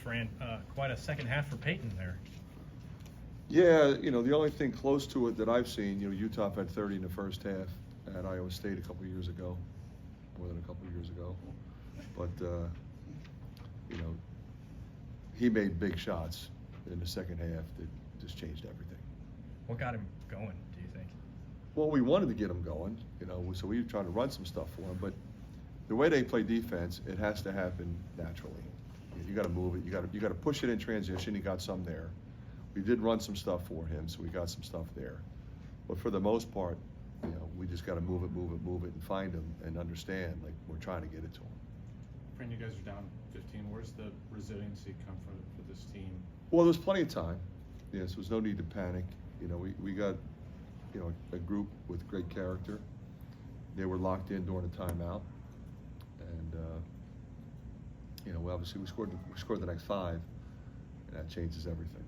Fran. Quite a second half for Peyton there. Yeah, the only thing close to it that I've seen, Utah had 30 in the first half at Iowa State a couple of years ago, more than a couple of years ago. But, he made big shots in the second half that just changed everything. What got him going, do you think? Well, we wanted to get him going, so we were trying to run some stuff for him, but the way they play defense, it has to happen naturally. You got to move it. You got to push it in transition. He got some there. We did run some stuff for him, so we got some stuff there. But for the most part, we just got to move it, and find him and understand, like, we're trying to get it to him. Friend, you guys are down 15. Where's the resiliency come from for this team? Well, there's plenty of time. Yes, there's no need to panic. We got, a group with great character. They were locked in during the timeout, and obviously we scored the next 5, and that changes everything.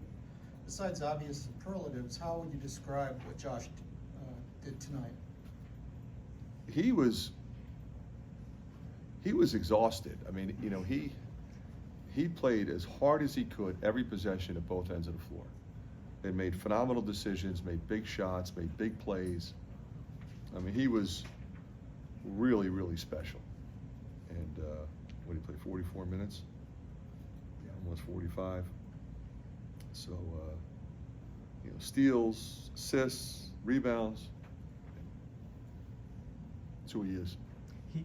Besides obvious superlatives, how would you describe what Josh did tonight? He was exhausted. I mean, he played as hard as he could every possession at both ends of the floor. They made phenomenal decisions, made big shots, made big plays. I mean, he was really, really special. And what did he play, 44 minutes? Yeah, almost 45. So, steals, assists, rebounds. That's who he is.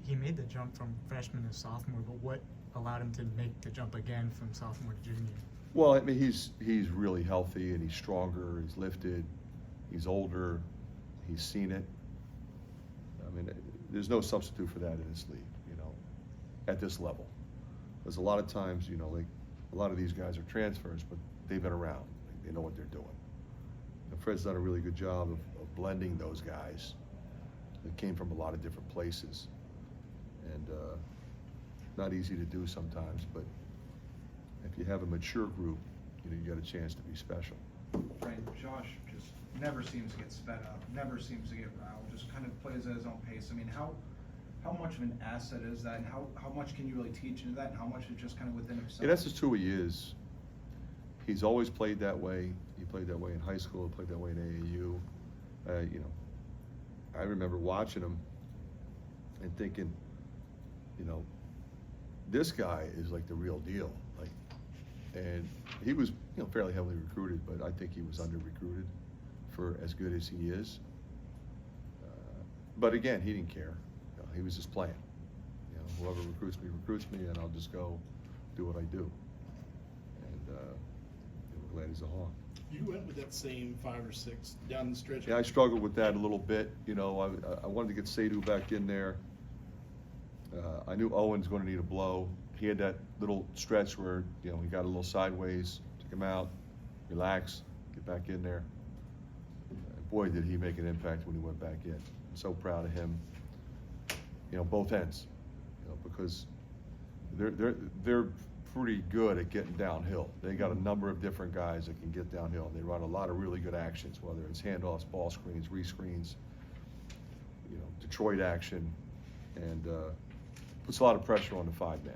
He made the jump from freshman to sophomore, but what allowed him to make the jump again from sophomore to junior? Well, I mean, he's really healthy, and he's stronger, he's lifted, he's older, he's seen it. I mean, there's no substitute for that in this league, at this level. There's a lot of times, like a lot of these guys are transfers, but they've been around. They know what they're doing. And Fred's done a really good job of blending those guys that came from a lot of different places. And not easy to do sometimes, but if you have a mature group, you got a chance to be special. Right, Josh just never seems to get sped up, never seems to get riled, just kind of plays at his own pace. I mean, how much of an asset is that, and how much can you really teach into that, and how much is just kind of within himself? Yeah, that's just who he is. He's always played that way. He played that way in high school, he played that way in AAU. I remember watching him and thinking, this guy is like the real deal. And he was, fairly heavily recruited, but I think he was under-recruited for as good as he is. But again, he didn't care. He was just playing. Whoever recruits me, and I'll just go do what I do. And we're glad he's a Hawk. You went with that same 5 or 6 down the stretch. Yeah, I struggled with that a little bit. I wanted to get Sadhu back in there. I knew Owen's going to need a blow. He had that little stretch where, he got a little sideways, took him out, relax, get back in there. And boy, did he make an impact when he went back in. I'm so proud of him, both ends, because they're pretty good at getting downhill. They got a number of different guys that can get downhill. They run a lot of really good actions, whether it's handoffs, ball screens, rescreens, Detroit action, and puts a lot of pressure on the 5-man.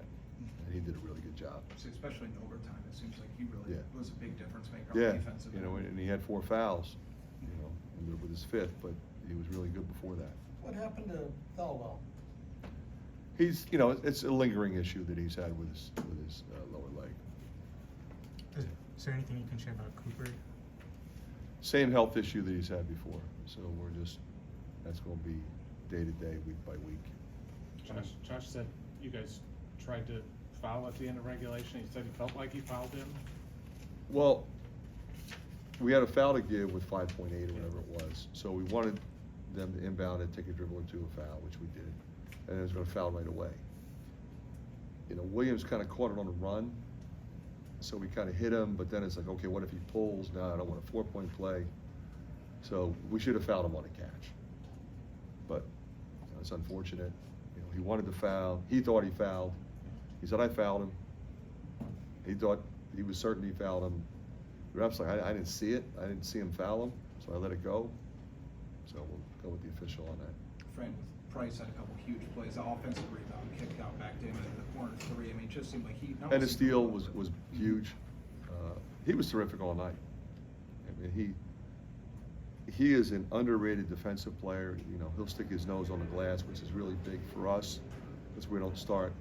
And he did a really good job. Especially in overtime, it seems like he really was a big difference maker on Yeah, the defensive end. and he had 4 fouls, with his 5th, but he was really good before that. What happened to Thelwell? He's, it's a lingering issue that he's had with his lower leg. Is there anything you can share about Cooper? Same health issue that he's had before. So that's going to be day to day, week by week. Josh said you guys tried to foul at the end of regulation. He said he felt like he fouled him. Well, we had a foul to give with 5.8 or whatever it was. So we wanted them to inbound and take a dribble into a foul, which we did. And it was going to foul right away. Williams kind of caught it on a run. So we kind of hit him, but then it's like, okay, what if he pulls? No, I don't want a 4-point play. So we should have fouled him on a catch. But it's unfortunate. He wanted to foul. He thought he fouled. He said, I fouled him. He thought he was certain he fouled him. The ref's like, I didn't see it. I didn't see him foul him, so I let it go. So we'll go with the official on that. Fran, Price had a couple huge plays, the offensive rebound, kicked out back to him into the corner three. I mean, it just seemed like he. And his steal was huge. He was terrific all night. I mean, he is an underrated defensive player. You know, he'll stick his nose on the glass, which is really big for us, because we don't start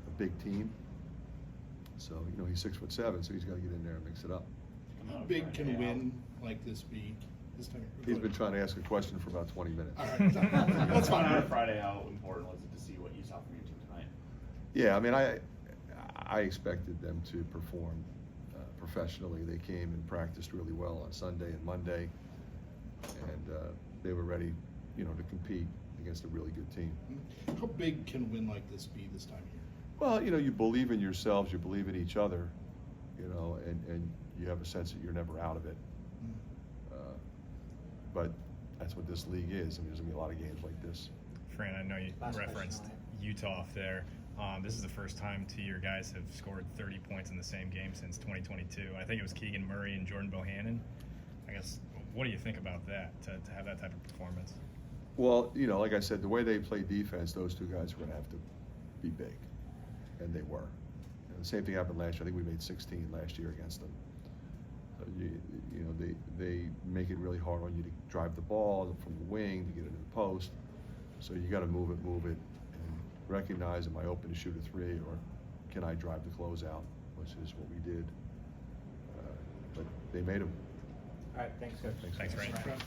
a big team. So, you know, he's 6'7", so he's got to get in there and mix it up. How big can a win like this be this time? He's been trying to ask a question for about 20 minutes. All right, that's On fine. Friday, how important was it to see what you saw from your team tonight? Yeah, I mean, I expected them to perform professionally. They came and practiced really well on Sunday and Monday, and they were ready, you know, to compete against a really good team. How big can a win like this be this time of year? Well, you know, you believe in yourselves, you believe in each other, you know, and you have a sense that you're never out of it. But that's what this league is. I mean, there's going to be a lot of games like this. Fran, I know you referenced Utah off there. This is the first time two of your guys have scored 30 points in the same game since 2022. I think it was Keegan Murray and Jordan Bohannon. I guess, what do you think about that, to have that type of performance? Well, you know, like I said, the way they play defense, those two guys are going to have to be big, and they were. And the same thing happened last year. I think we made 16 last year against them. So you know, they make it really hard on you to drive the ball from the wing to get it in the post. So you got to move it, and recognize, am I open to shoot a three, or can I drive the closeout, which is what we did. But they made them. All right, thanks, guys. Thanks, Fran. Fran.